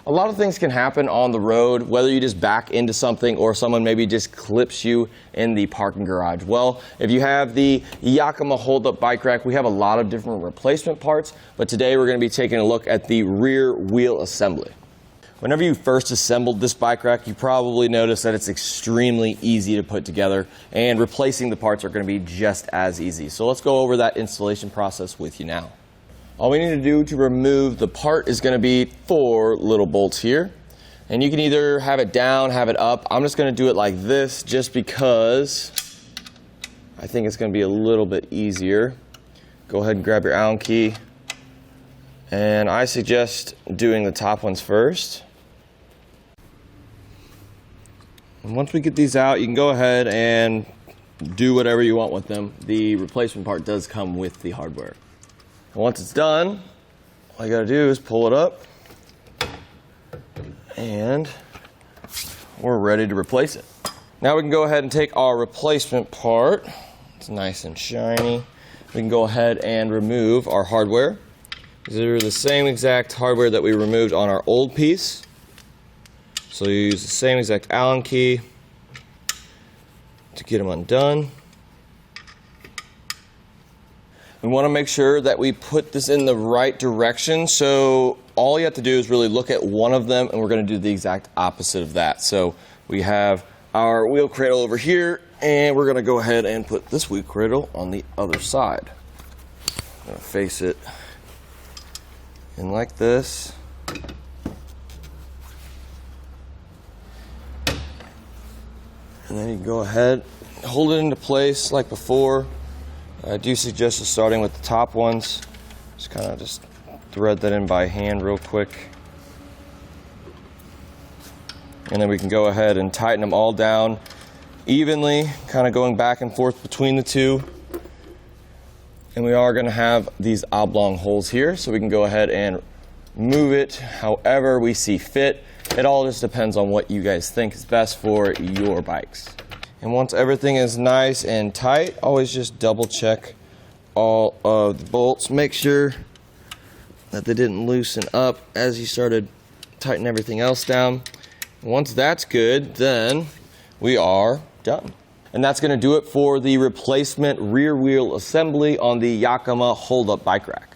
A lot of things can happen on the road, whether you just back into something or someone maybe just clips you in the parking garage. Well, if you have the Yakima HoldUp bike rack, we have a lot of different replacement parts, but today we're going to be taking a look at the rear wheel assembly. Whenever you first assembled this bike rack, you probably noticed that it's extremely easy to put together, and replacing the parts are going to be just as easy. So let's go over that installation process with you now. All we need to do to remove the part is going to be 4 little bolts here. And you can either have it down, have it up. I'm just going to do it like this just because I think it's going to be a little bit easier. Go ahead and grab your Allen key. And I suggest doing the top ones first. And once we get these out, you can go ahead and do whatever you want with them. The replacement part does come with the hardware. And once it's done, all you gotta do is pull it up and we're ready to replace it. Now we can go ahead and take our replacement part. It's nice and shiny. We can go ahead and remove our hardware. These are the same exact hardware that we removed on our old piece. So you use the same exact Allen key to get them undone. We want to make sure that we put this in the right direction, so all you have to do is really look at one of them, and we're going to do the exact opposite of that. So we have our wheel cradle over here, and we're going to go ahead and put this wheel cradle on the other side. I'm going to face it in like this. And then you can go ahead, hold it into place like before. I do suggest just starting with the top ones. Just thread that in by hand real quick. And then we can go ahead and tighten them all down evenly, kind of going back and forth between the two. And we are going to have these oblong holes here, so we can go ahead and move it however we see fit. It all just depends on what you guys think is best for your bikes. And once everything is nice and tight, always just double check all of the bolts. Make sure that they didn't loosen up as you started tightening everything else down. Once that's good, then we are done. And that's going to do it for the replacement rear wheel assembly on the Yakima HoldUp bike rack.